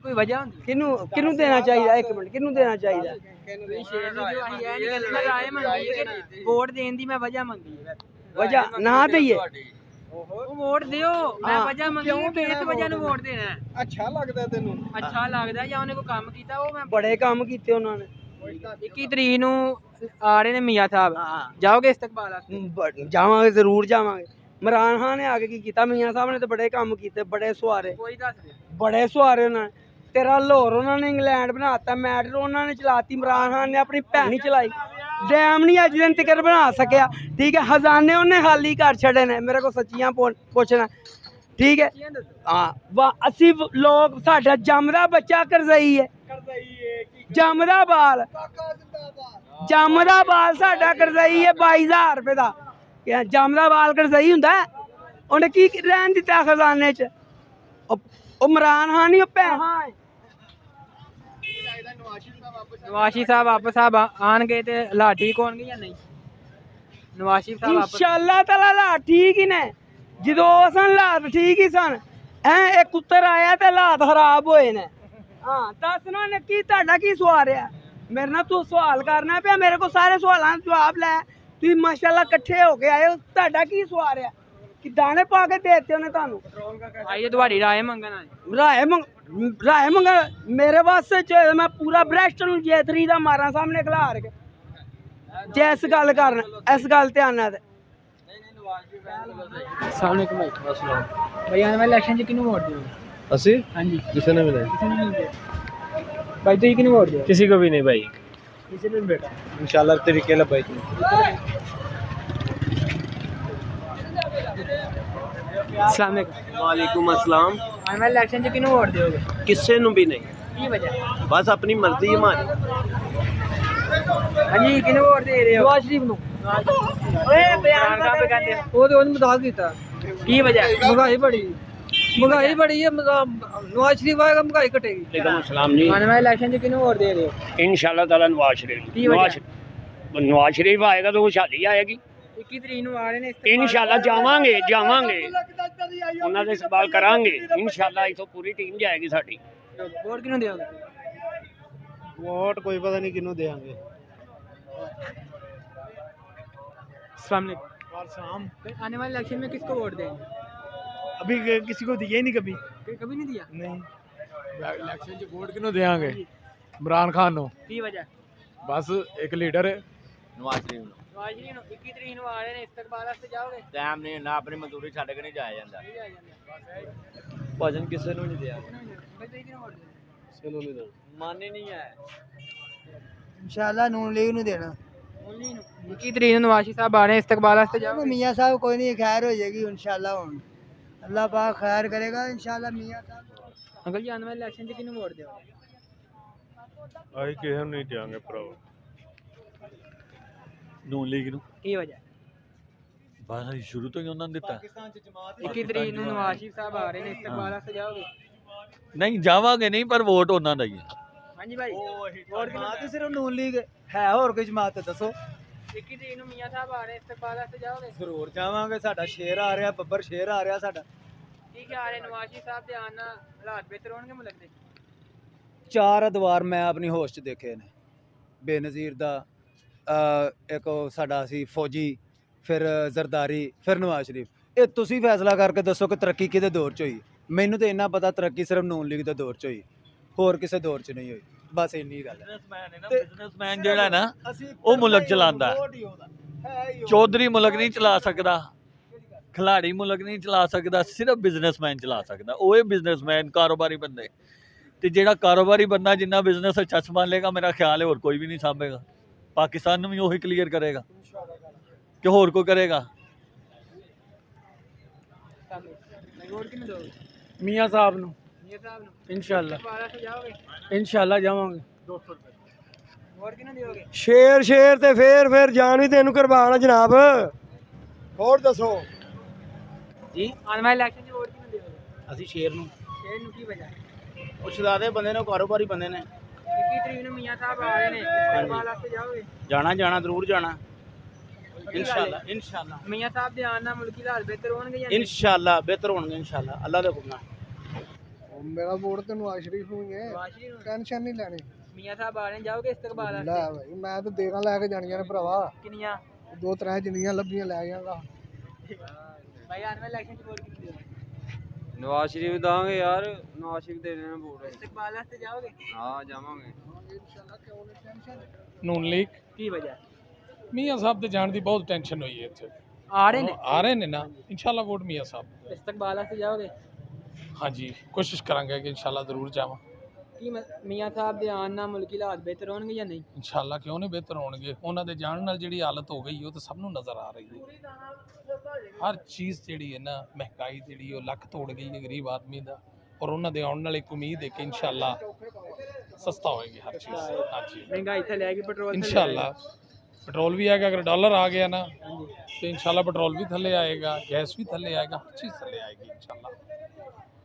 कोई वजह होंदी किनू किनू देना चाहिए? एक मिनट, किनू देना चाहिए? वोट देने दी मैं वजह मंगी वजह ना दईए वोट दियो मैं वजह मंगी किस वजह नु वोट देना है अच्छा लगदा तेनू? अच्छा लगदा या उन्हें कोई काम कीता वो मैं बड़े काम कीते उन्होंने 21 तरीक नु आ रहे ने मियां साहब जाओगे इस्तकबाल वास्ते जावांगे जरूर जावांगे। इमरान खान ने आगे की कीता, मियां साहब ने तो बड़े काम कीते, बड़े सुहारे कोई दस दे बड़े सुहारे उन्होंने। तेरा लाहौर उन्होंने इंग्लैंड बनाता, मैट्रो उन्होंने चलाती, इमरान खान ने अपनी भैन नहीं चलाई, डैम नहीं अज दिन तक बना सकिया। ठीक है, खजाने उन्हें खाली कर छड़े ने, मेरे को सच्चियां पुछना। ठीक है हाँ, वाह असी लोग साडा जमदा बच्चा करजई है, जमदा बाल साडा करजई है 22,000 रुपए का। क्या जमदा बाल करजई हुंदा है? उन्हें की रहन दिता खजाने च? इमरान खान ही भैन नवाशी साहब वापस आन गए ते हालात ठीक होणगे या नहीं? नवाशी साहब वापस इंशाअल्लाह ताला हालात ठीक ही ने, जो सन हालात ठीक ही सन। एक पुत्र आया ते हालात खराब होए ने। हाँ दस ना ने की तुहाडा की सवाल है? मेरे ना तू सवाल करना पिया, मेरे को सारे सवालों का जवाब लै। तुसीं माशाअल्लाह इकट्ठे हो के आए हो, तुहाडा की सवाल है? कि दाने पा के देते उन्हें तुहानू? आइए तुम्हारी राय मंगन राय मंगन मेरे वास्ते च मैं पूरा ब्रैस्ट नूं J3 दा मारा सामने खलार के जे इस गल करन, इस गल ध्यान दे। अस्सलाम वालेकुम भाई। भाई आने वाले इलेक्शन च किहनू वोट दोगे? ਅਸੀਂ हाँ जी ਕਿਸੇ ਨੇ ਵੀ ਨਹੀਂ। भाई तुसीं किहनू वोट दोगे? ਕਿਸੇ ਕੋ ਵੀ ਨਹੀਂ ਭਾਈ। किसी ने बेटा इंशाल्लाह तरीके ला भाई। अस्सलाम वालेकुम। वालेकुम अस्सलाम। आने वाले इलेक्शन च किहनू वोट दोगे? किसी नु भी नहीं, की वजह? बस अपनी मर्जी हमारी। हाँ जी किहनू वोट दे रहे हो? नवाज शरीफ नूं। ओए बयान कहां पे कहते हो? वो तो उन्होंने बता दिता, की वजह? महंगाई बड़ी है, नवाज शरीफ आएगा महंगाई कटेगी। वालेकुम सलाम जी। आने वाले इलेक्शन च किहनू वोट दे रहे हो? इंशाल्लाह ताला नवाज शरीफ। नवाज शरीफ आएगा तो खुशहाली आएगी। 21 तरीक ਨੂੰ ਆ ਰਹੇ ਨੇ इंशाल्लाह जावांगे ਉਹਨਾਂ ਦੇ ਸਵਾਲ ਕਰਾਂਗੇ। इंशाल्लाह इथों पूरी टीम जाएगी साडी। ਵੋਟ ਕਿਹਨੂੰ ਦਿਓਗੇ? वोट कोई पता नहीं किन्नू देंगे। अस्सलाम वालेकुम। आने वाले इलेक्शन में किसको वोट देंगे? अभी किसी को दिया ही नहीं कभी। कभी नहीं दिया? नहीं इलेक्शन च वोट किन्नू देंगे? इमरान खान नो। की वजह? बस एक लीडर है। नवाज शरीफ ਨੂੰ। नवाज शरीफ ਨੂੰ 21 ਤਰੀਕ ਨੂੰ ਆ ਰਹੇ ਨੇ ਇਸਤਕਬਾਲ ਵਾਸਤੇ ਜਾਓਗੇ? ਟਾਈਮ ਨਹੀਂ ਨਾ, ਆਪਣੀ ਮਜ਼ਦੂਰੀ ਛੱਡ ਕੇ ਨਹੀਂ ਜਾਇਆ ਜਾਂਦਾ। भजन किसी ਨੂੰ नहीं दिया। भाई ਤੁਸੀਂ ਕਿਹਨੂੰ ਵੋਟ ਦੇਣਾ? चलो नहीं देना। ਮਨ ਹੀ ਨਹੀਂ ਹੈ। इंशाल्लाह नून लीग नूं देना। ਓਨਲੀ ਨੂੰ 21 ਤਰੀਕ ਨੂੰ ਨਵਾਜ਼ ਸਾਹਿਬ ਆ ਰਹੇ ਨੇ ਇਸਤਕਬਾਲ ਵਾਸਤੇ ਜਾਓਗੇ? मियाँ साहब कोई नहीं, खैर हो जाएगी इंशाल्लाह। अल्लाह पाक खैर करेगा इंशाल्लाह। मियाँ साहब अंकल जी आने वाले इलेक्शन 'ਚ ਕਿਹਨੂੰ ਵੋਟ ਦਿਓਗੇ? आई किसी ਨੂੰ नहीं देंगे भरा। ਨੂਨ ਲੀਗ ਨੂੰ ਕੀ ਵਜ੍ਹਾ? ਬਸ ਸ਼ੁਰੂ ਤੋਂ ਹੀ ਉਹਨਾਂ ਨੇ ਦਿੱਤਾ। 21 ਤਰੀਕ ਨੂੰ ਨਵਾਜ਼ ਸ਼ਰੀਫ ਸਾਹਿਬ ਆ ਰਹੇ ਨੇ ਇਸਤਕਬਾਲ ਵਾਸਤੇ ਜਾਓਗੇ? ਨਹੀਂ ਜਾਵਾਂਗੇ ਨਹੀਂ, ਪਰ ਵੋਟ ਉਹਨਾਂ ਦਾ ਹੀ ਹੈ। ਹਾਂਜੀ ਭਾਈ ਵੋਟ ਕਿਹਨੂੰ? सिर्फ नून लीग है, और कोई जमात दसो। 21 ਤਰੀਕ ਨੂੰ ਮੀਆਂ ਸਾਹਿਬ ਆ ਰਹੇ ਇਸਤਕਬਾਲ ਵਾਸਤੇ ਜਾਓਗੇ? ਜ਼ਰੂਰ ਜਾਵਾਂਗੇ, ਸਾਡਾ ਸ਼ੇਰ ਆ ਰਿਹਾ, ਬੱਬਰ ਸ਼ੇਰ ਆ ਰਿਹਾ ਸਾਡਾ। ਕੀ ਕਹਿ ਰਹੇ ਨਵਾਜ਼ ਸ਼ਰੀਫ ਸਾਹਿਬ ਦੇ ਆਉਣ ਨਾਲ ਹਾਲਾਤ ਬਿਹਤਰ ਹੋਣਗੇ ਮੁਲਕ ਦੇ? 4 ਅਦਵਾਰ ਮੈਂ ਆਪਣੀ ਹੋਸ਼ 'ਚ ਦੇਖੇ ਨੇ। ਬੇਨਜ਼ੀਰ ਦਾ ਇੱਕ ਸਾਡਾ ਸੀ ਫੌਜੀ, ਫਿਰ ਜ਼ਰਦਾਰੀ, ਫਿਰ ਨਵਾਜ਼ ਸ਼ਰੀਫ। ਇਹ ਤੁਸੀਂ ਫੈਸਲਾ ਕਰਕੇ ਦੱਸੋ ਕਿ ਤਰੱਕੀ ਕਿਹਦੇ ਦੌਰ 'ਚ ਹੋਈ। ਮੈਨੂੰ ਤਾਂ ਇੰਨਾ ਪਤਾ ਤਰੱਕੀ ਸਿਰਫ ਨੂਨ ਲੀਗ ਦੇ ਦੌਰ 'ਚ ਹੋਈ, ਹੋਰ ਕਿਸੇ ਦੌਰ 'ਚ ਨਹੀਂ ਹੋਈ। ਬਸ ਇੰਨੀ ਗੱਲ ਹੈ। ਬਿਜ਼ਨਸਮੈਨ ਜਿਹੜਾ ਨਾ ਉਹ ਮੁਲਕ ਚਲਾਉਂਦਾ, ਚੌਧਰੀ ਮੁਲਕ ਨਹੀਂ ਚਲਾ ਸਕਦਾ, ਖਿਲਾੜੀ ਮੁਲਕ ਨਹੀਂ ਚਲਾ ਸਕਦਾ, ਸਿਰਫ ਬਿਜ਼ਨਸਮੈਨ ਚਲਾ ਸਕਦਾ। ਉਹ ਇਹ ਬਿਜ਼ਨਸਮੈਨ ਕਾਰੋਬਾਰੀ ਬੰਦੇ, ਤੇ ਜਿਹੜਾ ਕਾਰੋਬਾਰੀ ਬੰਦਾ ਜਿੰਨਾ ਬਿਜ਼ਨਸ ਅੱਛਾ ਸੰਭਾਲ ਲੇਗਾ, ਮੇਰਾ ਖਿਆਲ ਹੈ ਹੋਰ ਕੋਈ ਵੀ ਨਹੀਂ ਸਾਂਭੇਗਾ। ਪਾਕਿਸਤਾਨ ਨੂੰ ਵੀ ਉਹੀ ਕਲੀਅਰ ਕਰੇਗਾ ਕਿ ਹੋਰ ਕੋਈ ਕਰੇਗਾ। ਵੋਟ ਕਿਹਨੂੰ ਦਿਓਗੇ? ਮੀਆਂ ਸਾਹਿਬ ਨੂੰ ਮੀਆਂ ਸਾਹਿਬ ਨੂੰ इंशाल्लाह। ਇਸਤਕਬਾਲ ਵਾਸਤੇ ਜਾਓਗੇ? इंशाल्लाह ਜਾਵਾਂਗੇ। 200 ਰੁਪਏ ਵੋਟ ਕਿਹਨੂੰ ਦਿਓਗੇ? शेर ते फिर जान भी तेन कुर्बान है जनाब। और दसो ਜੀ ਆਉਣ ਵਾਲੇ ਇਲੈਕਸ਼ਨ 'ਚ ਵੋਟ ਕਿਹਨੂੰ ਦਿਓਗੇ? ਅਸੀਂ ਸ਼ੇਰ ਨੂੰ। ਸ਼ੇਰ ਨੂੰ ਕੀ ਵਜ੍ਹਾ? ਉਹ ਸ਼ਦਾਦੇ ਬੰਦੇ ਨੇ, ਕਾਰੋਬਾਰੀ ਬੰਦੇ ਨੇ। 21 ਤਰੀਕ ਨੂੰ ਮੀਆਂ ਸਾਹਿਬ ਆ ਰਹੇ ਨੇ ਇਸਤਕਬਾਲ ਵਾਸਤੇ ਜਾਓਗੇ? ਜਾਣਾ ਜ਼ਰੂਰ ਜਾਣਾ। इंशाल्लाह ਮੀਆਂ ਸਾਹਿਬ ਦੇ ਆਉਣ ਨਾਲ ਮੁਲਕੀ ਹਾਲਾਤ ਬਿਹਤਰ ਹੋਣਗੇ ਜਾਂ इंशाल्लाह बेहतर होंगे। इंशाल्लाह अल्लाह का हुक्म है। मेरा वोट तो नवाज शरीफ ਨੂੰ ਹੀ ਹੈ ਨਵਾਜ਼ ਸ਼ਰੀਫ ਨੂੰ। ਟੈਨਸ਼ਨ ਨਹੀਂ ਲੈਣੀ ਮੀਆਂ ਸਾਹਿਬ ਆ ਰਹੇ ਨੇ, ਜਾਓਗੇ ਇਸਤਕਬਾਲ ਲੈ ਵਾਸਤੇ? ਭਾਈ ਮੈਂ ਤਾਂ ਦੇਗਾ ਲੈ ਕੇ ਜਾਣੀਆਂ ਨੇ ਭਰਾਵਾ ਕਿੰਨੀਆਂ? 2-3 ਜਿੰਨੀਆਂ ਲੱਭੀਆਂ ਲੈ ਜਾਵਾਂਗਾ ਭਾਈ ਆਉਣ ਵਾਲੇ ਇਲੈਕਸ਼ਨ 'ਚ ਵੋਟ ਕਿਹਨੂੰ ਦਿਓਗੇ? ਨਵਾਜ਼ ਸ਼ਰੀਫ ਦਾਂਗੇ ਯਾਰ, ਨਵਾਜ਼ ਸ਼ਰੀਫ ਦੇ ਦੇਣਾ ਵੋਟ। ਇਸਤਕਬਾਲ ਵਾਸਤੇ ਜਾਓਗੇ? ਹਾਂ ਜਾਵਾਂਗੇ। ਨੂਨ ਲੀਗ ਕੀ ਵਜ੍ਹਾ? ਮੀਆਂ ਸਾਹਿਬ ਦੇ ਜਾਣ ਦੀ ਬਹੁਤ ਟੈਨਸ਼ਨ ਹੋਈ ਹੈ ਇੱਥੇ। ਆ ਰਹੇ ਨੇ? ਆ ਰਹੇ ਨੇ ਨਾ, ਇਨਸ਼ਾਅੱਲਾ ਵੋਟ ਮੀਆਂ ਸਾਹਿਬ। ਇਸਤਕਬਾਲ ਵਾਸਤੇ ਜਾਓਗੇ? ਹਾਂਜੀ ਕੋਸ਼ਿਸ਼ ਕਰਾਂਗੇ ਕਿ ਇਨਸ਼ਾਅੱਲਾ ਜ਼ਰੂਰ ਜਾਵਾਂ। ਕੀ ਮੀਆਂ ਸਾਹਿਬ ਦੇ ਆਉਣ ਨਾਲ ਮੁਲਕੀ ਹਾਲਾਤ ਬਿਹਤਰ ਹੋਣਗੇ ਜਾਂ ਨਹੀਂ? ਇਨਸ਼ਾਅੱਲਾ ਕਿਉਂ ਨਹੀਂ ਬਿਹਤਰ ਹੋਣਗੇ। ਉਹਨਾਂ ਦੇ ਜਾਣ ਨਾਲ ਜਿਹੜੀ ਹਾਲਤ ਹੋ ਗਈ ਉਹ ਤਾਂ ਸਭ ਨੂੰ ਨਜ਼ਰ ਆ ਰਹੀ ਹੈ। ਹਰ ਚੀਜ਼ ਜਿਹੜੀ ਹੈ ਨਾ, ਮਹਿੰਗਾਈ ਜਿਹੜੀ ਉਹ ਲੱਕ ਤੋੜ ਗਈ ਹੈ ਗਰੀਬ ਆਦਮੀ ਦਾ, ਔਰ ਉਹਨਾਂ ਦੇ ਆਉਣ ਨਾਲ ਇੱਕ ਉਮੀਦ ਹੈ ਕਿ ਇਨਸ਼ਾਅੱਲਾ ਸਸਤਾ ਹੋਏਗੀ ਹਰ ਚੀਜ਼। ਹਾਂਜੀ ਮਹਿੰਗਾਈ ਥੱਲੇ ਆਏਗੀ, ਪੈਟਰੋਲ ਇਨਸ਼ਾਅੱਲਾ पेट्रोल भी आएगा। अगर डॉलर आ गया ना तो इंशाल्लाह पेट्रोल भी थले आएगा, गैस भी थले आएगा, हर चीज़ थले आएगी इंशाल्लाह।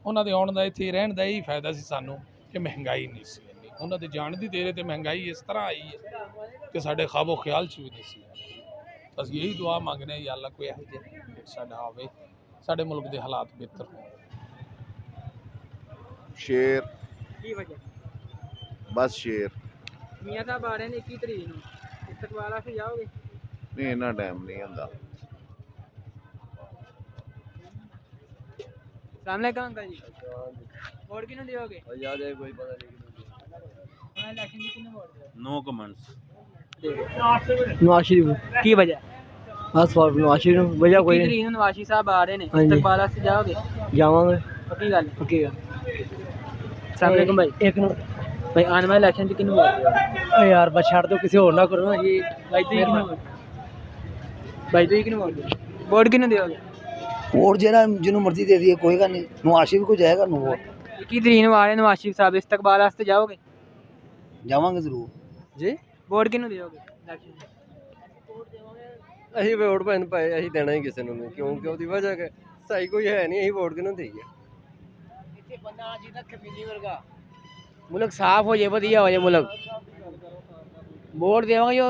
उन्होंने आने का इतने रहने का यही फायदा सी सानू कि महंगाई नहीं सी इन्नी। उन्होंने जान दी देर तो महंगाई इस तरह आई है कि साढ़े ख्वाबो ख्याल च भी नहीं सी। बस यही दुआ मांगने या अल्लाह कोई यहो जिहा साडा आवे, साडे मुल्क के हालात बेहतर हो। शेर की वजह? बस शेर ਮੀਆਂ ਸਾਹਿਬ ਆ ਰਹੇ ਨੇ 21 ਤਰੀਕ ਨੂੰ, ਇਸਤਕਬਾਲ ਵਾਸਤੇ ਜਾਓਗੇ? नहीं इन्ना टाइम नहीं होंदा। ਸਲਾਮੁਅਲੈकुम ਅੰਕਲ ਜੀ, ਵੋਟ ਕਿਹਨੂੰ ਦਿਓਗੇ? ਯਾਦ ਹੈ ਕੋਈ ਪਤਾ ਨਹੀਂ। ਹਾਂ ਇਲੈਕਸ਼ਨ ਦੀ ਕਿਹਨੂੰ ਵੋਟ ਦਿਓਗੇ? No comments. ਨਵਾਜ਼ ਸ਼ਰੀਫ ਕੀ ਵਜ੍ਹਾ? ਬਸ ਨਵਾਜ਼ ਸ਼ਰੀਫ ਵਜ੍ਹਾ 21 ਤਰੀਕ ਨੂੰ ਨਵਾਜ਼ ਸ਼ਰੀਫ ਸਾਹਿਬ ਆ ਰਹੇ ਨੇ, ਹਾਂਜੀ। ਇਸਤਕਬਾਲ ਵਾਸਤੇ ਜਾਓਗੇ? ਜਾਵਾਂਗੇ ਪੱਕੀ ਗੱਲ? ਪੱਕੀ ਗੱਲ। ਸਲਾਮੁਅਲੈकुम ਭਾਈ। ਇੱਕ ਨੂੰ ਭਾਈ ਆਉਣ ਵਾਲੇ ਇਲੈਕਸ਼ਨ 'ਚ ਕਿਹਨੂੰ ਵੋਟ ਦਿਓਗੇ? ਯਾਰ ਬਸ ਛੱਡ ਦੋ, ਕਿਸੇ ਹੋਰ ਨਾ ਕਰੋ ਨਾ ਜੀ। ਭਾਈ ਤੁਸੀਂ ਕਿਹਨੂੰ ਭਾਈ ਤੁਸੀਂ ਕਿਹਨੂੰ ਵੋਟ ਦਿਓਗੇ? ਵੋਟ ਕਿਹਨੂੰ ਦਿਓਗੇ? वोट जो जिन्हों मर्जी दे दिए कोई गल नहीं, नवाज शरीफ को जाएगा नु वोट 21 तरीक ਨੂੰ ਆ ਰਹੇ ਨਵਾਜ਼ ਸ਼ਰੀਫ ਸਾਹਿਬ, ਇਸਤਕਬਾਲ ਵਾਸਤੇ ਜਾਓਗੇ? जावांगे जरूर जी। ਵੋਟ ਕਿਹਨੂੰ ਦਿਓਗੇ ਇਲੈਕਸ਼ਨ 'ਚ? ਅਸੀਂ ਵੋਟ ਪੈਣ ਪਾਏ, ਅਸੀਂ ਦੇਣਾ ਹੀ ਕਿਸੇ ਨੂੰ ਨਹੀਂ, ਕਿਉਂਕਿ ਉਹਦੀ ਵਜ੍ਹਾ ਕਿ ਸਹੀ ਕੋਈ ਹੈ ਨਹੀਂ, ਅਸੀਂ ਵੋਟ ਕਿਹਨੂੰ ਦੇਈਏ। ਇੱਥੇ ਬੰਦਾ ਜਿਹਦਾ ਕਬੀਲੀ ਵਰਗਾ ਮੁਲਕ ਸਾਫ਼ ਹੋ ਜਾਏ, ਵਧੀਆ ਹੋ ਜਾਏ ਮੁਲਕ, ਵੋਟ ਦੇਵਾਂਗੇ। ਜੋ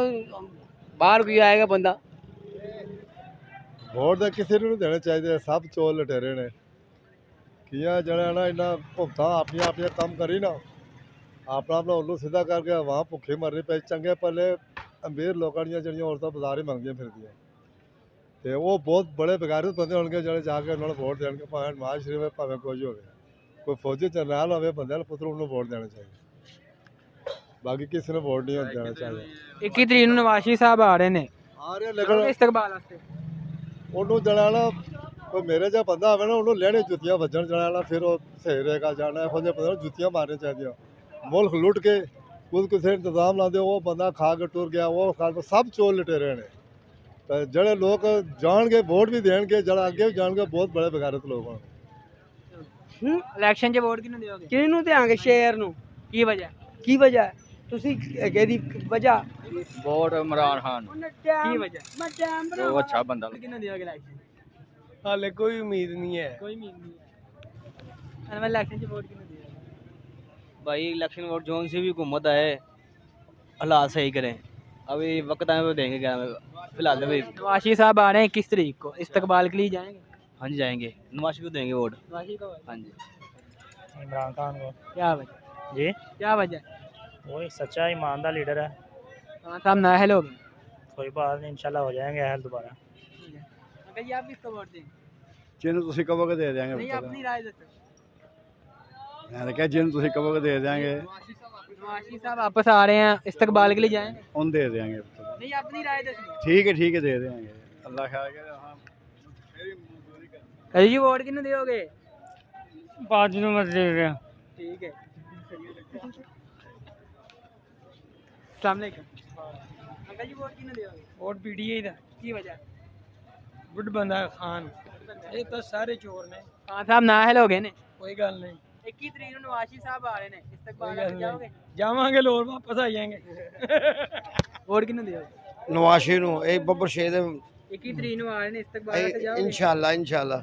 ਬਾਹਰ ਕੋਈ ਆਏਗਾ ਬੰਦਾ। ਵੋਟ ਤਾਂ ਕਿਸੇ ਨੂੰ ਨਹੀਂ ਦੇਣੇ ਚਾਹੀਦੇ, ਸਭ ਚੋਰ ਲਟੇਰੇ ਨੇ। ਕੀਆਂ ਜਣਾ ਨਾ ਇਹਨਾਂ ਭੁਗਤਾਂ ਆਪਣੀਆਂ ਆਪਣੀਆਂ ਕੰਮ ਕਰੀ ਨਾ, ਆਪਣਾ ਆਪਣਾ ਉੱਲੂ ਸਿੱਧਾ ਕਰਕੇ ਆਵਾਮ ਭੁੱਖੇ ਮਰਨੀ ਪਈ। ਚੰਗੇ ਪੱਲੇ ਅਮੀਰ ਲੋਕਾਂ ਦੀਆਂ ਜਿਹੜੀਆਂ ਔਰਤਾਂ ਬਾਜ਼ਾਰ ਹੀ ਮੰਗਦੀਆਂ ਫਿਰਦੀਆਂ, ਤੇ ਉਹ ਬਹੁਤ ਬੜੇ ਬੇਗਾਰਤ ਬੰਦੇ ਹੋਣਗੇ ਜਿਹੜੇ ਜਾ ਕੇ ਉਹਨਾਂ ਨੂੰ ਵੋਟ ਦੇਣਗੇ, ਭਾਵੇਂ ਨਵਾਜ਼ ਸ਼ਰੀਫ ਹੋਵੇ ਭਾਵੇਂ ਕੁਝ ਹੋਵੇ, ਕੋਈ ਫੌਜੀ ਜਰਨੈਲ ਹੋਵੇ, ਬੰਦਿਆਂ ਨੂੰ ਪੁੱਤਰ ਉਹਨੂੰ ਵੋਟ ਦੇਣਾ ਚਾਹੀਦਾ। ਬਾਕੀ ਕਿਸੇ ਨੂੰ ਵੋਟ ਨਹੀਂ ਦੇਣਾ ਚਾਹੀਦਾ। 21 ਤਰੀਕ ਨੂੰ ਨਵਾਜ਼ ਸ਼ਰੀਫ ਸਾਹਿਬ ਆ ਰਹੇ ਨੇ, ਆ ਰਹੇ ਲੇਕਿਨ ਇਸਤਕਬਾਲ ਵਾਸਤੇ ਉਹਨੂੰ ਜਣਾ ਕੋਈ ਮੇਰੇ ਜਿਹਾ ਬੰਦਾ ਹੋਵੇ ਨਾ, ਉਹਨੂੰ ਲੈਣੇ ਜੁੱਤੀਆਂ ਵੱਜਣ ਜਣਾ, ਫਿਰ ਉਹ ਸਹੀ ਰਹੇਗਾ। ਜਾਣਾ ਇਹੋ ਜਿਹੇ ਬੰਦੇ ਨੂੰ ਜੁੱਤੀਆਂ ਮਾਰਨੀਆਂ ਚਾਹੀਦੀਆਂ। ਮੁਲਕ ਲੁੱਟ ਕੇ ਕੁਝ ਕਿਸੇ ਇੰਤਜ਼ਾਮ ਲਾਉਂਦੇ, ਉਹ ਬੰਦਾ ਖਾ ਕੇ ਟੁਰ ਗਿਆ, ਉਹ ਖਾ ਕੇ ਸਭ ਚੋਰ ਲਟੇਰੇ ਨੇ। ਤੇ ਜਿਹੜੇ ਲੋਕ ਜਾਣਗੇ ਵੋਟ ਵੀ ਦੇਣਗੇ, ਜਿਹੜਾ ਅੱਗੇ ਵੀ ਜਾਣਗੇ, ਬਹੁਤ ਬੜੇ ਬੇਗਾਰਤ ਲੋਕ ਹੋਣ। ਇਲੈਕਸ਼ਨ 'ਚ ਵੋਟ ਕਿਹਨੂੰ ਦਿਓਗੇ? ਕਿਹਨੂੰ ਦਿਆਂਗੇ? ਸ਼ੇਰ ਨੂੰ। ਕੀ ਵਜ੍ਹਾ? ਕੀ ਵਜ੍ਹਾ? ਤੁਸੀਂ ਕਿਹਦੀ ਵਜ੍ਹਾ? वोट इमरान खान। ਕੀ ਵਜ੍ਹਾ? वो अच्छा बंदा। ਕਿਹਨੂੰ ਦਿਓਗੇ ਇਲੈਕਸ਼ਨ? ਹਾਲੇ ਕੋਈ ਉਮੀਦ ਨਹੀਂ ਹੈ। ਕੋਈ ਉਮੀਦ ਨਹੀਂ ਹੈ। ਆਉਣ ਵਾਲੇ ਇਲੈਕਸ਼ਨ 'ਚ ਵੋਟ ਕਿਹਨੂੰ ਦਿਓਗੇ? भाई इलेक्शन वोट जोन से भी हुकूमत आए, हालात सही करें। अभी वक्त आए वो देंगे क्या, फिलहाल अभी। नवाज शरीफ साहब आ रहे हैं 21 तरीक को, इस्तकबाल के लिए जाएंगे? हाँ जी जाएंगे, नवाज शरीफ को देंगे वोट। नवाज शरीफ को? हाँ जी। इमरान खान को। क्या वजह? जी क्या वजह? वो एक सच्चा ईमानदार लीडर है। खान साहब नाअहल हो गए, कोई बात नहीं, इंशाल्लाह हो जाएंगे अहल दोबारा। अंकल जी आप किसको वोट देंगे? ਜਿਹਨੂੰ ਤੁਸੀਂ ਕਹੋਗੇ ਦੇ ਦਿਆਂਗੇ। नहीं अपनी राय दसो। ਮੈਂ ਤਾਂ ਕਿਹਾ ਜਿਹਨੂੰ ਤੁਸੀਂ ਕਹੋਗੇ ਦੇ ਦਿਆਂਗੇ, नवाज शरीफ साहब वापस आ रहे हैं, इस्तकबाल के लिए जाएंगे? ਉਹਨੂੰ ਦੇ ਦਿਆਂਗੇ। नहीं अपनी राय दसो। ਠੀਕ ਹੈ ਦੇ ਦਿਆਂਗੇ। ਅੱਲਾਹ ਖਿਆਲ ਕਰੇ। ਹਾਂ अरे जी वोट किन्नू दियोगे? बाजू में मत दे रहे। ठीक है। अस्सलाम वालेकुम अंकल जी, वोट किन्नू दियोगे? ਵੋਟ ਪੀਡੀਏ ਦਾ। की वजह? ਗੁੱਡ ਬੰਦਾ ਖਾਨ, ਇਹ ਤਾਂ ਸਾਰੇ ਚੋਰ ਨੇ। खान साहब नाअहल हो गए ने। ਕੋਈ ਗੱਲ ਨਹੀਂ, 21 तरीक ਨੂੰ नवाज शरीफ साहब आ रहे हैं, इस्तकबाल कोई गल में जाओगे? ਜਾਵਾਂਗੇ, ਲੋਰ ਵਾਪਸ ਆ ਜਾਏंगे। वोट किन्नू दियोगे? नवाज शरीफ ਨੂੰ ਇਹ ਬੱਬਰ ਸ਼ੇਦ 21 ਤਰੀਕ ਨੂੰ ਆ ਰਹੇ ਨੇ, ਇਸਤਕਬਾਲ ਤੇ ਜਾਓਗੇ? इंशाल्लाह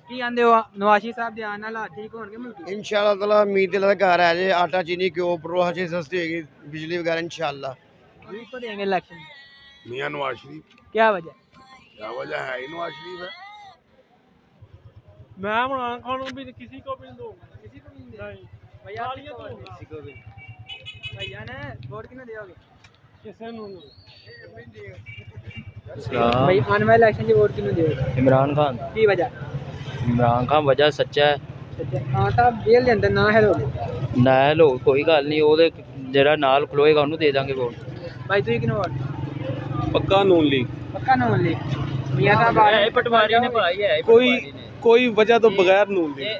ਕੀ ਆਂਦੇ ਹੋ ਨਵਾਜ਼ ਸ਼ਰੀਫ ਸਾਹਿਬ ਦੇ ਆਉਣ ਨਾਲ ਹਾਲਾਤ ਠੀਕ ਹੋਣਗੇ ਮੁਲਕ ਦੇ? इंशाल्लाह ताला उम्मीद है घर आ जाए, आटा चीनी घ्यो पेट्रोल हर चीज सस्ती होगी, बिजली वगैरह इंशाल्लाह। किसको देंगे इलेक्शन? मियाँ नवाज शरीफ। क्या वजह? क्या वजह है ही नवाज शरीफ है। मैं इमरान खान भी किसी को भी नहीं दूंगा। किसी को भी नहीं देंगे? भैया आप किसको वोट देंगे? किसी को भी भैया ने वोट किन्हें दोगे? किसी ਨੂੰ भाई आने वाले इलेक्शन में वोट किन्हें दोगे? इमरान खान की वजह? इमरान खान वजह सच्चा है हाँ साहब जेल के अंदर ना है लोग। ना लो कोई गल नहीं ਉਹਦੇ ਜਿਹੜਾ ਨਾਲ ਖਲੋਏਗਾ ਉਹਨੂੰ ਦੇ ਦਾਂਗੇ ਵੋਟ भाई तू किन्हें वोट? पक्का नून लीग। पक्का ना मान ली मियां साहब आ रहे हैं। पटवारी ने भाई है कोई वजह तो बगैर नून लीग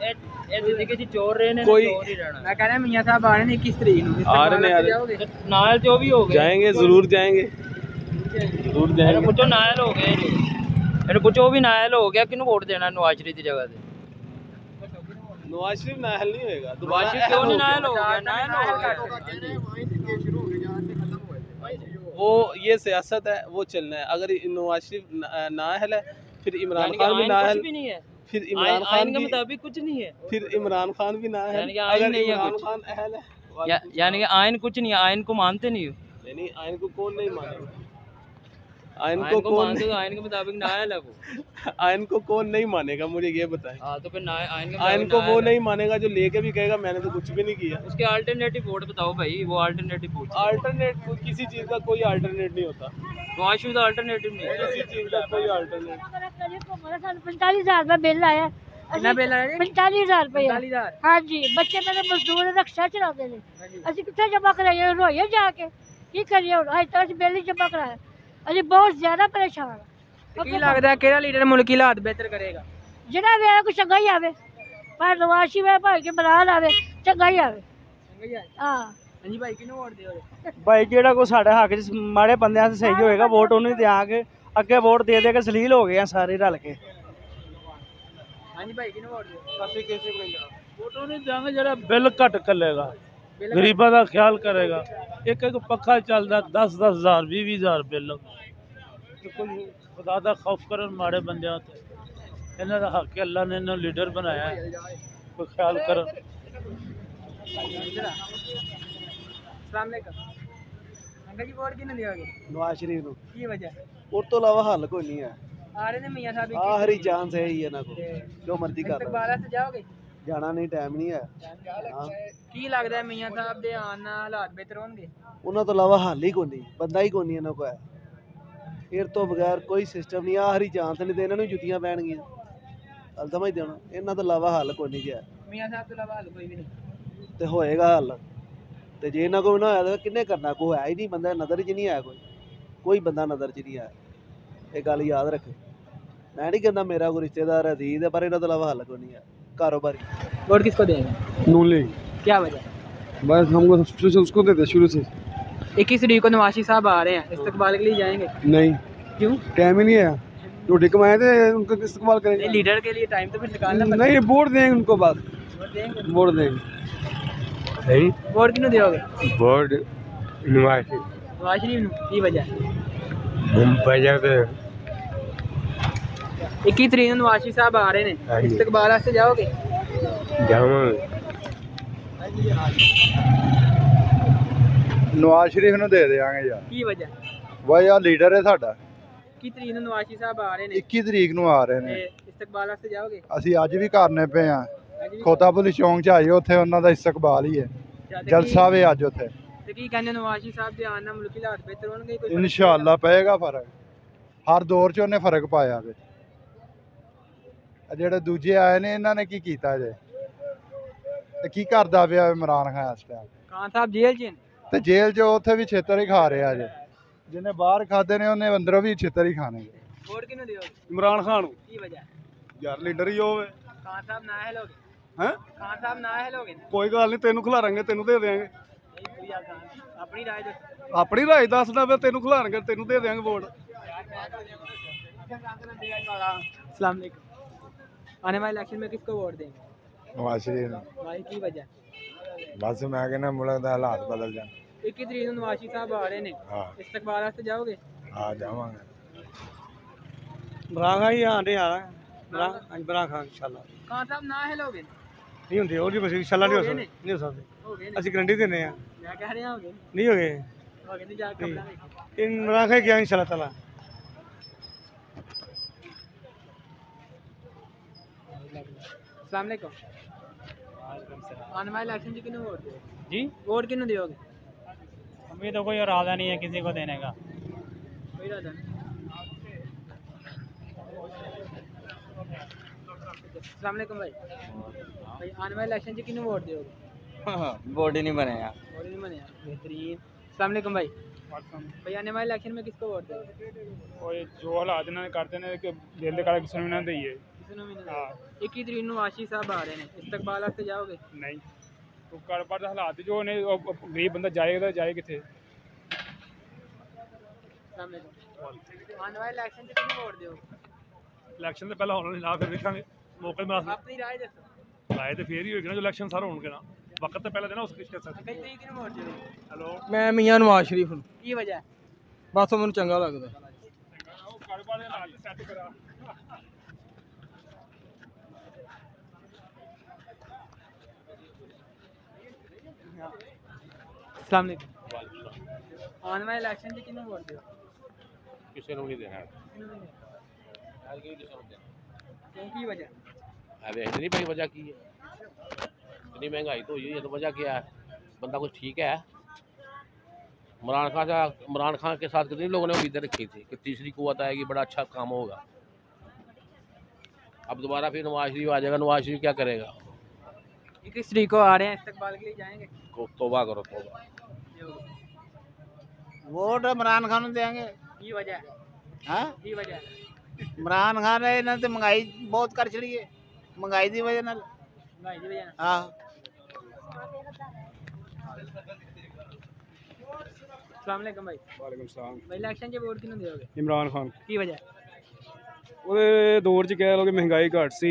ਇਹ ਜ਼ਿੰਦਗੀ 'ਚ ਚੋਰ ਰਹੇ ਨੇ कोई ਚੋਰ ਹੀ ਰਹਿਣਾ मैं कह रहा मियां साहब आ रहे हैं 21 तरीक को आ रहे हैं, जाओगे? ਨਾਲ ਜੋ ਵੀ ਹੋ ਗਏ जाएंगे जरूर जाएंगे ਇਹਨੂੰ ਪੁੱਛੋ ਨਾਇਲ ਹੋ ਗਏ ਜੀ ਇਹਨੂੰ ਪੁੱਛੋ ਉਹ ਵੀ ਨਾਇਲ ਹੋ ਗਿਆ ਕਿਹਨੂੰ ਵੋਟ ਦੇਣਾ ਨਵਾਜ਼ ਸ਼ਰੀਫ ਦੀ ਜਗ੍ਹਾ ਤੇ नवाज शरीफ नाहल नहीं होएगा ਨਵਾਜ਼ ਸ਼ਰੀਫ ਕਿਉਂ ਨਹੀਂ ਨਾਇਲ ਹੋ ਗਿਆ ਨਾਇਲ ਹੋ ਗਿਆ वो ये सियासत है वो चलना है अगर नवाज शरीफ नाहल है फिर इमरान यानी कि खान भी आइन नाहल कुछ भी नहीं है फिर इमरान आइन खान के भी मुताबिक कुछ नहीं है फिर इमरान खान भी नाहल यानी कि आइन अगर नहीं है इमरान कुछ। खान अहल है यानी कि आइन कुछ नहीं है आइन को मानते नहीं हो नहीं आइन को कौन नहीं मानेगा आइन आइन को को कौन मानते हो आइन के मुताबिक नायल है वो आइन को कौन नहीं मानेगा मुझे ये बताएं हाँ तो फिर आइन के आइन मुताबिक को वो नायल है। नहीं मानेगा जो लेके भी कहेगा मैंने तो कुछ भी नहीं किया उसके अल्टरनेटिव वोट बताओ भाई वो अल्टरनेटिव वोट अल्टरनेट किसी चीज का कोई अल्टरनेट नहीं होता नवाज शरीफ का अल्टरनेटिव नहीं है किसी चीज का कोई अल्टरनेट 45,000 रुपये बिल आया कितना बिल आया जी? 45,000 रुपये 45,000 हाँ जी बच्चे मेरे मजदूर रक्षा चलाते थे ਅਸੀਂ ਕਿੱਥੇ ਜਮਾ ਕਰਾਈਏ ਰੋਈਏ ਜਾ ਕੇ ਕੀ ਕਰੀਏ ਹੁਣ ਅੱਜ ਤੱਕ ਅਸੀਂ ਬਿੱਲ ਹੀ ਜਮਾ ਕਰਾਇਆ ਅਸੀਂ ਬਹੁਤ ਜ਼ਿਆਦਾ ਪਰੇਸ਼ਾਨ ਹਾਂ ਕੀ ਲੱਗਦਾ ਹੈ ਕਿਹੜਾ ਲੀਡਰ ਮੁਲਕੀ ਹਾਲਾਤ ਬਿਹਤਰ ਕਰੇਗਾ? ਜਿਹੜਾ ਵੀ ਆਵੇ ਕੋਈ ਚੰਗਾ ਹੀ ਆਵੇ ਪਰ ਨਵਾਜ਼ ਸ਼ਰੀਫ ਭਾਈ ਕੇ ਬਰਾਨ ਆਵੇ ਚੰਗਾ ਹੀ ਆਵੇ ਚੰਗਾ ਹੀ ਆ। ਹਾਂ ਹਾਂਜੀ ਭਾਈ ਕਿਹਨੂੰ ਵੋਟ ਦਿਓਗੇ? ਭਾਈ ਜਿਹੜਾ ਕੋਈ ਸਾਡੇ ਹੱਕ 'ਚ ਮਾੜੇ ਬੰਦਿਆਂ 'ਤੇ ਸਹੀ ਹੋਏਗਾ ਵੋਟ ਉਹਨੂੰ ਹੀ ਦਿਆਂਗੇ ਅੱਗੇ ਵੋਟ ਦੇ ਦੇ ਕੇ ਸਲੀਲ ਹੋ ਗਏ ਆ ਸਾਰੇ ਰਲ ਕੇ ਹਾਂਜੀ ਭਾਈ ਕਿਹਨੂੰ ਵੋਟ ਦਿਓ? ਕਾਫੀ कैसे बनेगा ਵੋਟ ਉਹਨੂੰ ਦਿਆਂਗੇ ਜਿਹੜਾ ਬਿੱਲ ਘੱਟ ਕੱਲੇਗਾ ਬਿੱਲ ਗਰੀਬਾਂ ਦਾ ਖਿਆਲ ਕਰੇਗਾ ਇੱਕ ਇੱਕ ਪੱਖਾ ਚੱਲਦਾ 10,000 20,000 ਬਿੱਲ ਤੇ ਕੋਈ ਖੁਦਾ ਦਾ ਖੌਫ ਕਰਨ ਮਾੜੇ ਬੰਦਿਆਂ ਤੇ ਇਹਨਾਂ ਦਾ ਹੱਕ ਹੈ ਅੱਲਾ ਨੇ ਇਹਨਾਂ ਨੂੰ ਲੀਡਰ ਬਣਾਇਆ ਹੈ ਕੋਈ ਖਿਆਲ ਕਰਨ अस्सलाम वालेकुम अंकल जी वोट किन्हें दियोगे? ਨਵਾਜ਼ ਸ਼ਰੀਫ ਨੂੰ की वजह? ਉਸ ਤੋਂ ਇਲਾਵਾ ਹੱਲ ਕੋਈ ਨਹੀਂ ਹੈ आ रहे हैं मियां साहब ਆਖਰੀ ਚਾਂਸ ਹੈ ਹੀ ਇਹਨਾਂ ਕੋਲ ਜੋ ਮਰਜ਼ੀ ਕਰ ਲਓ इस्तकबाल से जाओगे? ਜਾਣਾ ਨਹੀਂ ਟਾਈਮ ਨਹੀਂ ਹੈ ਕੀ ਲੱਗਦਾ ਹੈ ਮਿयां ਸਾਹਿਬ ਦੇ ਆਉਣ ਨਾਲ ਹਾਲਾਤ ਬਿਹਤਰ ਹੋਣਗੇ? ਉਹਨਾਂ ਤੋਂ ਇਲਾਵਾ ਹੱਲ ਹੀ ਕੋਈ ਨਹੀਂ ਬੰਦਾ ਹੀ ਕੋਈ ਨਹੀਂ ਇਹਨਾਂ ਕੋਲ ਇਹ ਤੋਂ ਬਗੈਰ ਕੋਈ ਸਿਸਟਮ ਨਹੀਂ ਆਖਰੀ ਚਾਂਸ ਨਹੀਂ ਤੇ ਇਹਨਾਂ ਨੂੰ ਜੁੱਤੀਆਂ ਪੈਣਗੀਆਂ ਹੱਲ ਸਮਝਦੇ ਹੋ ਨਾ ਇਹਨਾਂ ਤੋਂ ਇਲਾਵਾ ਹੱਲ ਕੋਈ ਨਹੀਂ ਗਿਆ मियां साहब ਤੋਂ ਇਲਾਵਾ ਹੱਲ ਕੋਈ ਵੀ ਨਹੀਂ। ਤੇ ਹੋਏਗਾ ਹੱਲ ਤੇ ਜੇ ਇਹਨਾਂ ਕੋਲ ਨਾ ਹੋਇਆ ਤਾਂ ਕਿੰਨੇ ਕਰਨਾ ਕੋਈ ਹੈ ਹੀ ਨਹੀਂ ਬੰਦਾ ਨਜ਼ਰ 'ਚ ਨਹੀਂ ਆਇਆ ਕੋਈ ਬੰਦਾ ਨਜ਼ਰ 'ਚ ਨਹੀਂ ਆਇਆ ਇਹ ਗੱਲ ਯਾਦ ਰੱਖ ਮੈਂ ਨਹੀਂ ਕਹਿੰਦਾ ਮੇਰਾ ਕੋਈ ਰਿਸ਼ਤੇਦਾਰ ਅਜ਼ੀਜ਼ ਹੈ ਪਰ ਇਹਨਾਂ ਤੋਂ ਇਲਾਵਾ ਹੱਲ ਕੋਈ नहीं है कारोबारी वोट किसको देंगे? नून लीग क्या वजह? बस हमको शुरू से उसको देते शुरू से 21 तरीक को नवाज शरीफ साहब आ रहे हैं इस्तकबाल के लिए जाएंगे? नहीं क्यों? टाइम ही नहीं है रोटी कमाए थे उनको इस्तेमाल नहीं करेंगे लीडर के लिए टाइम तो फिर निकालना पड़ेगा। नहीं वोट देंगे उनको बाद वोट देंगे? वोट देंगे वोट किन्हों दियोगे? वोट नवाज नवाज शरीफ नूं की वजह? वजह तो 21 तरीक ਨੂੰ ਨਵਾਜ਼ ਸ਼ਰੀਫ ਸਾਹਿਬ ਆ ਰਹੇ ਨੇ ਇਸਤਕਬਾਲ ਵਾਸਤੇ ਜਾਓਗੇ? ਜਾਵਾਂਗੇ ਨਵਾਜ਼ ਸ਼ਰੀਫ ਨੂੰ ਦੇ ਦੇਵਾਂਗੇ ਯਾਰ ਕੀ ਵਜ੍ਹਾ? ਵਾਹ ਯਾਰ ਲੀਡਰ ਹੈ ਸਾਡਾ 21 ਤਰੀਕ ਨੂੰ ਨਵਾਜ਼ ਸ਼ਰੀਫ ਸਾਹਿਬ ਆ ਰਹੇ ਨੇ 21 ਤਰੀਕ ਨੂੰ ਆ ਰਹੇ ਤੇ ਨੇ ਇਸਤਕਬਾਲ ਵਾਸਤੇ ਜਾਓਗੇ? ਅਸੀਂ ਅੱਜ ਵੀ ਕਰਨੇ ਪਏ ਆ ਖੋਤਾਪੁਲੀ ਚੌਂਕ 'ਚ ਆਏ ਉੱਥੇ ਉਹਨਾਂ ਦਾ ਇਸਤਕਬਾਲ ਹੀ ਹੈ ਜਲਸਾ ਵੇ ਅੱਜ ਉੱਥੇ ਤੇ ਕੀ ਕਹਿੰਦੇ ਨਵਾਜ਼ ਸ਼ਰੀਫ ਸਾਹਿਬ ਦੇ ਆਉਣ ਨਾਲ ਮੁਲਕੀ ਹਾਲਾਤ ਬਿਹਤਰ ਹੋਣਗੇ? ਕੋਈ ਇਨਸ਼ਾਅੱਲਾ ਪਏਗਾ ਫਰਕ ਹਰ ਦੌਰ 'ਚ ਉਹਨੇ ਫਰਕ ਪਾਇਆ ਵੇ ਜਿਹੜੇ ਦੂਜੇ ਆਏ ਨੇ ਇਹਨਾਂ ਨੇ ਕੀ ਕੀਤਾ ਜੇ ਤੇ ਕੀ ਕਰਦਾ ਪਿਆ ਇਮਰਾਨ ਖਾਨ ਇਸ ਟਾਈਮ ਖਾਨ ਸਾਹਿਬ ਜੇਲ੍ਹ 'ਚ ਨੇ ਤੇ ਜੇਲ੍ਹ 'ਚ ਉੱਥੇ ਵੀ ਛੇਤਰ ਹੀ ਖਾ ਰਿਹਾ ਜੇ ਜਿਹਨੇ ਬਾਹਰ ਖਾਦੇ ਨੇ ਉਹਨੇ ਅੰਦਰੋਂ ਵੀ ਛੇਤਰ ਹੀ ਖਾਣੇ ਵੋਟ ਕਿਹਨੂੰ ਦਿਓਗੇ? ਇਮਰਾਨ ਖਾਨ ਕੀ ਵਜ੍ਹਾ? ਯਾਰ ਲੀਡਰ ਹੀ ਹੋਵੇ ਖਾਨ ਸਾਹਿਬ ਨਾ ਹੈਲੋਗੇ? ਹੈ ਖਾਨ ਸਾਹਿਬ ਨਾ ਹੈਲੋਗੇ? ਕੋਈ ਗੱਲ ਨਹੀਂ ਤੈਨੂੰ ਖਿਲਾਰਾਂਗੇ ਤੈਨੂੰ ਦੇ ਦੇਵਾਂਗੇ ਆਪਣੀ ਰਾਏ ਦੱਸੋ। ਆਪਣੀ ਰਾਏ ਦੱਸਦਾ ਵੇ ਤੈਨੂੰ ਖਿਲਾਰਾਂਗੇ ਤੈਨੂੰ ਦੇ ਦੇਵਾਂਗੇ ਵੋਟ अस्सलाम वालेकुम आने वाले इलेक्शन में किसको वोट देंगे? ਨਵਾਜ਼ ਸ਼ਰੀਫ ਨੂੰ भाई की वजह? ਬਸ ਮੈਂ ਕਹਿੰਦਾ ਮੁਲਕ ਦਾ ਹਾਲਾਤ ਬਦਲ ਜਾਣ 21 तरीक ਨੂੰ ਨਵਾਜ਼ ਸ਼ਰੀਫ ਸਾਹਿਬ ਆ ਰਹੇ ਨੇ ਹਾਂ ਇਸਤਕਬਾਲ ਵਾਸਤੇ ਜਾਓਗੇ? ਆ ਜਾਵਾਂਗੇ ਬਰਾਂਗਾ ਹੀ ਆਂਦੇ ਆ ਬਰਾਂ ਖਾਨ ਇਨਸ਼ਾਅੱਲਾ ਖਾਨ ਸਾਹਿਬ ਨਾ ਹੈਲੋਗੇ? ਨਹੀਂ ਹੁੰਦੇ ਉਹਦੀ ਬਸ ਇਨਸ਼ਾਅੱਲਾ ਨਹੀਂ ਹੋ ਸਕਦੀ ਨਹੀਂ ਹੋ ਸਕਦੇ ਹੋ ਗਏ ਨੇ ਅਸੀਂ ਗਰੰਟੀ ਦਿੰਦੇ ਆ ਮੈਂ ਕਹਿ ਰਿਹਾ ਹੋ ਗਏ ਨਹੀਂ ਹੋ ਗਏ ਹੋ ਗਏ ਨਹੀਂ ਜਾ ਕੇ ਕਮਰਾ ਵੇਖੋ ਇਮਰਾਨ ਖਾਨ ਗਿਆ ਇਨਸ਼ਾਅੱਲਾ ਤਾਲਾ अस्सलाम वालेकुम। आने वाले इलेक्शन जी किन्हें वोट दोगे? जी वोट किन्हें दोगे? अभी तो कोई इरादा नहीं है किसी को देने का। कोई इरादा नहीं। अस्सलाम वालेकुम भाई। भाई आने वाले इलेक्शन जी किन्हें वोट दोगे? वोट ही नहीं बनेगा। वोट नहीं बने बेहतरीन। अस्सलाम वालेकुम भाई। भाई आने वाले इलेक्शन में किसको वोट दोगे? और जो हालात इन्होंने करते हैं कि दिल का किसी ने ना दईए। किसी ने भी नहीं। 21 तरीक ਨੂੰ ਆਸ਼ੀ ਸਾਹਿਬ ਆ ਰਹੇ ਨੇ ਇਸਤਕਬਾਲ ਵਾਸਤੇ ਜਾਓਗੇ? नहीं तो कारोबार के हालात जो ने गरीब बंदा जाएगा जाए किथे। अस्सलाम वालेकुम। आने वाले इलेक्शन में किन्हें वोट दोगे? इलेक्शन तो पहले होना नहीं ना फिर देखेंगे मौके में अपनी राय दसो। राय तो फिर ही होगी ना जो इलेक्शन सारा होंगे ना वक्त तो पहले देना उसके कर सकते। ਕਈ ਤਰੀਕ ਨੂੰ ਵੋਟ ਦੋਗੇ? हेलो ਮੈਂ ਮੀਆਂ ਨਵਾਜ਼ ਸ਼ਰੀਫ ਨੂੰ ਕੀ ਵਜ੍ਹਾ? ਬਸ ਮੈਨੂੰ ਚੰਗਾ ਲੱਗਦਾ। कारोबार के हालात सेट करा। अस्सलाम वालेकुम। आने वाले इलेक्शन में किन्हें वोट दोगे? किसी को नहीं देना क्यों की वजह? अरे इतनी बड़ी वजह की है इतनी महंगाई तो हुई है तो वजह क्या है बंदा कुछ ठीक है। इमरान खान के साथ कितने लोगों ने उम्मीदें रखी थी कि तीसरी कुव्वत आएगी बड़ा अच्छा काम होगा। अब दोबारा फिर नवाज शरीफ आ जाएगा। नवाज शरीफ क्या करेगा? 21 तरीक को आ रहे हैं इस्तकबाल के लिए जाएंगे? तौबा करो तौबा। वोट इमरान खान देंगे। की वजह? हाँ की वजह? इमरान खान है ना तो महंगाई बहुत कर छड़ी है महंगाई की वजह नाल। महंगाई की वजह? हाँ अस्सलाम वालेकुम भाई। वालेकुम सलाम। भाई इलेक्शन के वोट किन्हें दोगे? इमरान खान की वजह? ਉਹਦੇ ਦੌਰ 'ਚ ਕਹਿ ਲਓ ਕਿ ਮਹਿੰਗਾਈ ਘੱਟ ਸੀ।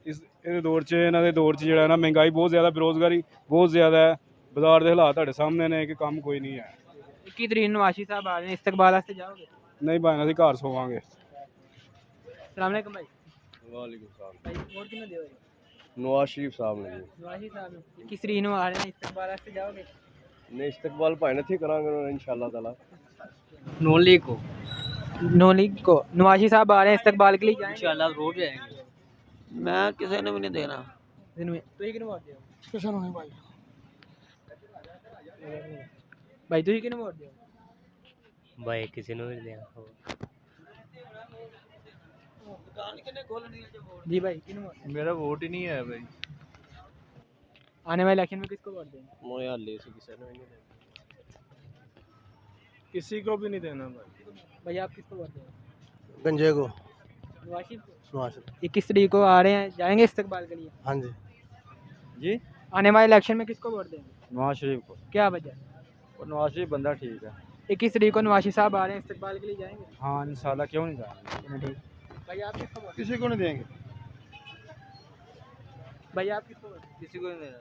ਇਹਦੇ ਦੌਰ 'ਚ ਇਹਨਾਂ ਦੇ ਦੌਰ 'ਚ ਜਿਹੜਾ ਨਾ ਮਹਿੰਗਾਈ ਬਹੁਤ ਜ਼ਿਆਦਾ ਬੇਰੁਜ਼ਗਾਰੀ ਬਹੁਤ ਜ਼ਿਆਦਾ ਹੈ। ਬਾਜ਼ਾਰ ਦੇ ਹਾਲਾਤ ਤੁਹਾਡੇ ਸਾਹਮਣੇ ਨੇ ਕਿ ਕੰਮ ਕੋਈ ਨਹੀਂ ਹੈ। 21 ਤਰੀਕ ਨੂੰ ਆਸ਼ੀ ਸਾਹਿਬ ਆ ਰਹੇ ਨੇ ਇਸਤਕਬਾਲ ਵਾਸਤੇ ਜਾਓਗੇ? ਨਹੀਂ ਭਾਵੇਂ ਅਸੀਂ ਘਰ ਸੋਵਾਂਗੇ। अस्सलाम वालेकुम भाई। वालेकुम सलाम। भाई वोट किन्हें दोगे? नवाज शरीफ साहब ने नवाज शरीफ साहब 21 तरीक ਨੂੰ ਆ ਰਹੇ ਨੇ ਇਸਤਕਬਾਲ ਵਾਸਤੇ ਜਾਓਗੇ? ने इस्तकबाल भाई ने थी करांगे इंशाल्लाह ताला। नून लीग को नो लीग को नवाजी साहब आ रहे हैं इस्तकबाल के लिए जाएंगे? इंशाल्लाह रोड जाएंगे। मैं किसी ने भी नहीं देना। दिन में तो ही किन्हें वोट दियो? ਕਿਸੇ ਨੂੰ ਨਹੀਂ ਭਾਈ। भाई तो ही किन्हें वोट दियो? भाई किसी ने भी दिया। जी भाई किन्हें वोट? मेरा वोट ही नहीं है भाई। आने वाले इलेक्शन में किसको वोट देंगे? मोया ले से किसी ने भी नहीं देना। किसी को भी नहीं देना भाई। भाई आप किसको वोट देंगे? गंजे को। नवाज शरीफ को? नवाज शरीफ। 21 तरीक को आ रहे हैं जाएंगे इस्तकबाल के लिए? हाँ जी जी। आने वाले इलेक्शन में किसको वोट देंगे? नवाज शरीफ को। क्या वजह? और नवाज शरीफ बंदा ठीक है। 21 तरीक को नवाज साहब आ रहे हैं इस्तकबाल के लिए जाएंगे? हाँ इंशाल्लाह क्यों नहीं जाएंगे। ठीक। भाई आप किसको वोट? किसी को नहीं देंगे। भाई आप किसको वोट? किसी को नहीं देना।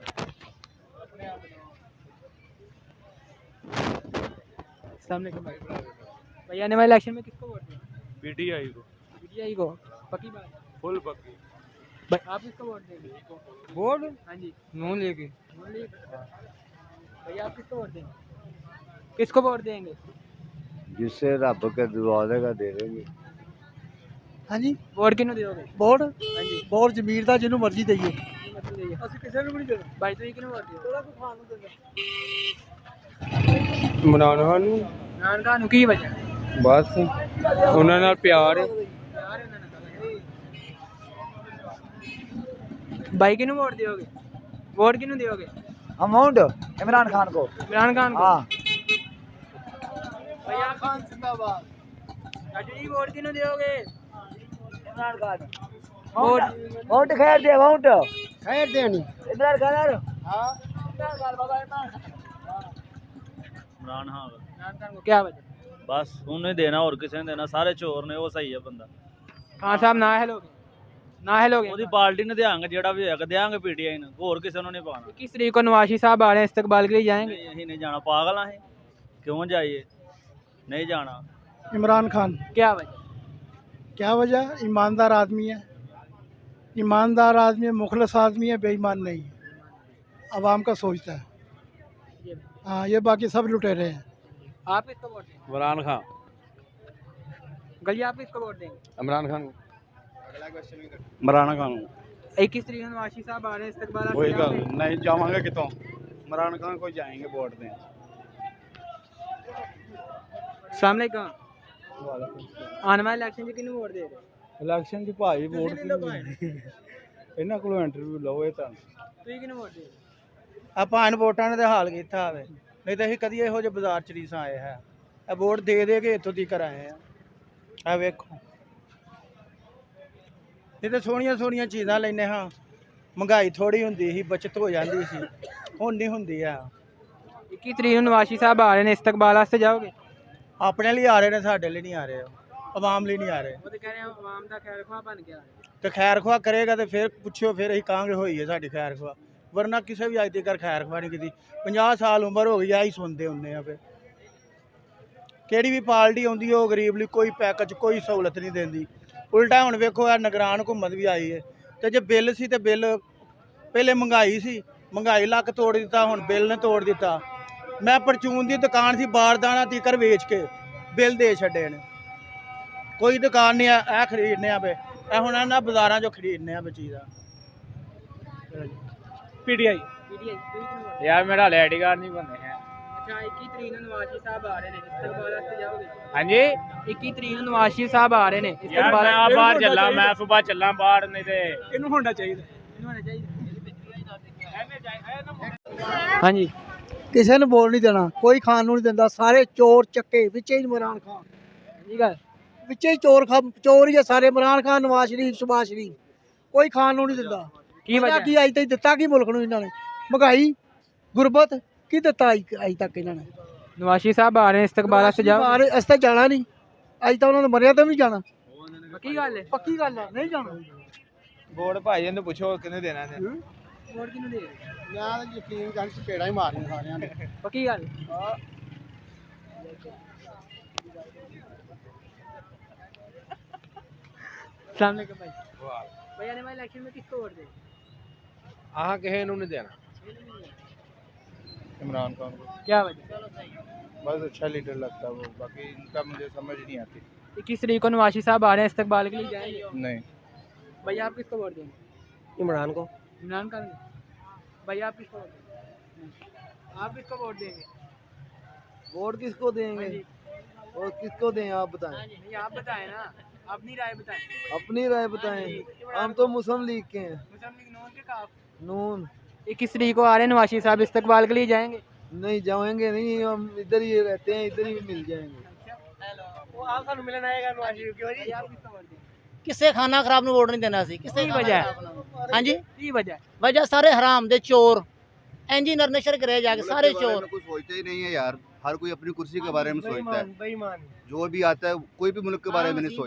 अस्सलाम वालेकुम भाई। भाई आने वाले इलेक्शन में किसको वोट देंगे? पीटीआई को। पीटीआई को? पक्की बात? फुल पक्की। भाई आप किसको वोट देंगे? वोट हाँ जी नून लीग की। नून लीग। भाई आप किसको वोट देंगे? किसको वोट देंगे? जिससे रब के दुआ देगा दे देंगे। हाँ जी वोट किन्हें दोगे? वोट हाँ जी वोट जमीर ਦਾ ਜਿਹਨੂੰ ਮਰਜ਼ੀ ਦਈਏ। ਅਸੀਂ ਕਿਸੇ ਨੂੰ ਵੀ ਨਹੀਂ ਦੇਣਾ। ਭਾਈ ਤੁਸੀਂ ਕਿਹਨੂੰ ਵੋਟ ਦਿਓ? इमरान खान ਇਮਰਾਨ ਖਾਨ ਨੂੰ ਕੀ ਵਜ੍ਹਾ? बस ਉਹਨਾਂ ਨਾਲ ਪਿਆਰ ਹੈ। भाई किन्हें वोट दोगे? वोट किन्हें दोगे? अमाउंट इमरान खान को। इमरान खान को? हाँ भैया खान जिंदाबाद। चाचू जी वोट किन्हें दोगे? इमरान खान। वोट अमाउंट खैर दे अमाउंट ਖੈਰ ਦੇਣੀ। इमरान खान यार। हाँ इमरान खान बाबा इमरान खान। इमरान खान इमरान खान को क्या वजह? बस उन्हें देना और किसी ने देना। सारे चोर ने वो सही है बंदा। खान साहब ना है लोग ना है लोग ਉਹਦੀ ਪਾਰਟੀ ਨੇ ਦੇਾਂਗੇ ਜਿਹੜਾ ਵੀ ਹੋਏਗਾ ਦੇਾਂਗੇ ਪੀਟੀਆਈ ਨੂੰ ਹੋਰ ਕਿਸੇ ਨੂੰ ਨਹੀਂ ਪਾਣਾ। 21 तरीक को नवाशी साहब आ रहे हैं इस्तकबाल के लिए जाएंगे? नहीं नहीं जाना पागल हैं क्यों जाइए नहीं जाना। इमरान खान। क्या वजह? क्या वजह? ईमानदार आदमी है। ईमानदार आदमी है मुखलस आदमी है बेईमान नहीं है। आवाम का सोचता है। हाँ ये बाकी सब लुटेरे हैं। आप किसको वोट देंगे? इमरान खान। गलिया आप किसको वोट देंगे? इमरान खान को। इमरान खान को। 21 ਤਰੀਕ ਨੂੰ ਨਵਾਜ਼ ਸ਼ਰੀਫ ਸਾਹਿਬ ਆ ਰਹੇ ਇਸਤਕਬਾਲ ਕੋਈ ਗੱਲ ਨਹੀਂ ਜਾਵਾਂਗੇ ਕਿਤੋਂ ਇਮਰਾਨ ਖਾਨ ਕੋਈ ਜਾएंगे वोट दें अस्सलाम वालेकुम ਆਉਣ ਵਾਲੇ ਇਲੈਕਸ਼ਨ 'ਚ ਕਿਹਨੂੰ ਵੋਟ ਦੇ ਰਹੇ ਇਲੈਕਸ਼ਨ 'ਚ ਭਾਈ ਵੋਟ ਇਹਨਾਂ ਕੋਲੋਂ ਇੰਟਰਵਿਊ ਲਓ ਇਹ ਤਾਂ ਤੁਸੀਂ ਕਿਹਨੂੰ ਵੋਟ ਦੇ ਰਹੇ ਆਪਾਂ ਇਹਨਾਂ ਵੋਟਾਂ ਨੇ ਤੇ ਹਾਲ ਕੀਤਾ ਹੋਵੇ ਨਹੀਂ ਤਾਂ ਅਸੀਂ ਕਦੀ ਇਹੋ ਜਿਹੇ ਬਾਜ਼ਾਰ ਚ ਨਹੀਂ ਸਾਂ ਆਏ ਹੈ ਇਹ ਵੋਟ ਦੇ ਦੇ ਕੇ ਇੱਥੋਂ ਤੀਕਰ ਆਏ ਆ ਇਹ ਵੇਖੋ ਇਹ ਤਾਂ ਸੋਹਣੀਆਂ ਸੋਹਣੀਆਂ ਚੀਜ਼ਾਂ ਲੈਨੇ ਹਾਂ ਮਹਿੰਗਾਈ ਥੋੜੀ ਹੁੰਦੀ ਸੀ ਬਚਤ ਹੋ ਜਾਂਦੀ ਸੀ ਹੁਣ ਨਹੀਂ ਹੁੰਦੀ ਆ 21 ਤਰੀਕ ਨੂੰ ਨਵਾਜ਼ ਸ਼ਰੀਫ ਸਾਹਿਬ ਆ ਰਹੇ ਨੇ ਇਸਤਕਬਾਲ ਵਾਸਤੇ ਜਾਓਗੇ ਆਪਣੇ ਲਈ ਆ ਰਹੇ ਨੇ ਸਾਡੇ ਲਈ ਨਹੀਂ ਆ ਰਹੇ ਆਵਾਮ ਲਈ ਨਹੀਂ ਆ ਰਹੇ ਉਹ ਤੇ ਕਹਿ ਰਹੇ ਆ ਆਵਾਮ ਦਾ ਖੈਰ ਖਵਾ ਬਣ ਗਿਆ ਤੇ ਖੈਰ ਖਵਾ ਕਰੇਗਾ ਤੇ ਫਿਰ ਪੁੱਛਿਓ ਫਿਰ ਅਸੀਂ ਕਹਾਂਗੇ ਹੋਈ ਹੈ ਸਾਡੀ ਖੈਰ ਖਵਾ ਵਰਨਾ ਕਿਸੇ ਵੀ ਅੱਜ ਤੱਕ ਖੈਰ ਖਵਾ ਨਹੀਂ ਕੀਤੀ 50 ਸਾਲ ਉਮਰ ਹੋ ਗਈ ਆਹੀ ਸੁਣਦੇ ਹੁੰਦੇ ਆ ਫਿਰ ਕਿਹੜੀ ਵੀ ਪਾਰਟੀ ਆਉਂਦੀ ਉਹ ਗਰੀਬ ਲਈ ਕੋਈ ਪੈਕੇਜ ਕੋਈ ਸਹੂਲਤ ਨਹੀਂ ਦਿੰਦੀ ਉਲਟਾ ਹੁਣ ਵੇਖੋ ਆ ਨਿਗਰਾਨ ਹੁਕੂਮਤ ਵੀ ਆਈ ਹੈ ਤੇ ਜੇ ਬਿੱਲ ਸੀ ਤੇ ਬਿੱਲ ਪਹਿਲੇ ਮਹਿੰਗਾਈ ਸੀ ਮਹਿੰਗਾਈ ਲੱਕ ਤੋੜ ਦਿੱਤਾ ਹੁਣ ਬਿੱਲ ਨੇ ਤੋੜ ਦਿੱਤਾ ਮੈਂ ਪਰਚੂਨ ਦੀ ਦੁਕਾਨ ਸੀ ਬਾਰਦਾਨਾ ਤੀਕਰ ਵੇਚ ਕੇ ਬਿੱਲ ਦੇ ਛੱਡੇ ਨੇ ਕੋਈ ਦੁਕਾਨ ਨਹੀਂ ਆ ਇਹ ਖਰੀਦਨੇ ਆ ਵੇ ਇਹ ਹੁਣ ਇਹਨਾਂ ਬਾਜ਼ਾਰਾਂ 'ਚੋਂ ਖਰੀਦਨੇ ਆ ਵੇ ਚੀਜ਼ਾਂ ਪੀਡੀਆਈ यार मेरा हले आईडी कार्ड नहीं बने हैं ਅੱਛਾ 21 ਤਰੀਕ ਨੂੰ ਨਵਾਜ਼ ਸ਼ਰੀਫ ਸਾਹਿਬ ਆ ਰਹੇ ਨੇ ਇਸਤਕਬਾਲ ਵਾਸਤੇ ਜਾਓਗੇ हाँ जी 21 ਤਰੀਕ ਨੂੰ ਨਵਾਜ਼ ਸ਼ਰੀਫ ਸਾਹਿਬ ਆ ਰਹੇ ਨੇ यार मैं आप बाहर चला मैं सुबह चला बाहर नहीं ते ਇਹਨੂੰ ਹੋਣਾ ਚਾਹੀਦਾ ਹਾਂਜੀ ਕਿਸੇ ਨੂੰ ਬੋਲ ਨਹੀਂ ਦੇਣਾ ਕੋਈ ਖਾਣ ਨੂੰ ਨਹੀਂ ਦਿੰਦਾ ਸਾਰੇ ਚੋਰ ਚੱਕੇ ਵਿੱਚੇ ਹੀ ਇਮਰਾਨ ਖਾਨ ਠੀਕ ਹੈ ਵਿੱਚੇ ਹੀ ਚੋਰ ਹੀ ਆ ਸਾਰੇ ਇਮਰਾਨ ਖਾਨ ਨਵਾਜ਼ ਸ਼ਰੀਫ ਸੁਭਾਸ਼ ਸ਼ਰੀਫ ਕੋਈ ਖਾਣ ਨੂੰ ਨਹੀਂ ਦਿੰਦਾ ਕੀ ਵਜ੍ਹਾ ਕੀ ਅੱਜ ਤੱਕ ਦਿੱਤਾ ਕੀ ਮੁਲਕ ਨੂੰ ਇਹਨਾਂ ਨੇ ਮਹਿੰਗਾਈ ਗੁਰਬਤ ਕੀ ਦਿੱਤਾ ਅੱਜ ਤੱਕ ਇਹਨਾਂ ਨੇ ਨਵਾਜ਼ ਸ਼ਰੀਫ ਸਾਹਿਬ ਆ ਰਹੇ ਨੇ ਇਸਤਕਬਾਲ ਵਾਸਤੇ ਜਾਓ ਅਸੀਂ ਤਾਂ ਜਾਣਾ ਨਹੀਂ ਅੱਜ ਤਾਂ ਉਹਨਾਂ ਨੇ ਮਰਿਆ ਤਾਂ ਵੀ ਜਾਣਾ ਪੱਕੀ ਗੱਲ ਹੈ ਪੱਕੀ ਗੱਲ ਹੈ ਨਹੀਂ ਜਾਣਾ वोट भाई ने पूछो किने देना है ਵੋਟ ਕਿਹਨੂੰ ਦੇ ਰਹੇ ਮੈਂ ਤਾਂ ਯਕੀਨ ਜਾਣ ਚਪੇੜਾ ਹੀ ਮਾਰੀਆਂ ਸਾਰਿਆਂ ਦੇ ਪੱਕੀ ਗੱਲ अस्सलाम वालेकुम भाई भाई आने वाले इलेक्शन में किसको वोट दे आहा कहे इन्होंने देना इमरान खान को क्या वजह बस अच्छा लीडर लगता है वो बाकी इनका मुझे समझ नहीं आती 21 तरीक को नवाज शरीफ साहब आ रहे हैं इस्तकबाल के लिए जाएंगे नहीं भैया आप किसको वोट देंगे इमरान को इमरान खान भैया आप किसको वोट देंगे आप किसको वोट देंगे वोट किसको देंगे और किसको दें आप बताएं नहीं आप बताएं ना अपनी राय बताएं अपनी राय बताएं हम तो मुस्लिम लीग के हैं मुस्लिम लीग नून के काफ नून 21 तरीक को आ रहे हैं नवाज शरीफ साहब इस्तकबाल के लिए जाएंगे नहीं जाएंगे नहीं हम इधर ही रहते हैं इधर ही मिल जाएंगे वो आप सानू मिलन आएगा नवाज शरीफ की वजह आप किसको वोट देंगे ਕਿਸੇ ਖਾਨਾ ਖਰਾਬ ਨੂੰ ਵੋਟ ਨਹੀਂ ਦੇਣਾ ਸੀ ਕਿਸੇ ਕੀ ਵਜ੍ਹਾ ਹਾਂਜੀ ਕੀ ਵਜ੍ਹਾ ਵਜ੍ਹਾ ਸਾਰੇ ਹਰਾਮ ਦੇ ਚੋਰ इंजीनियर नशर करे जाके सारे चोर कुछ सोचते ही नहीं है यार हर कोई अपनी कुर्सी के बारे में सोचता है बेईमान जो भी आता है कोई भी मुल्क के बारे में नहीं सोचता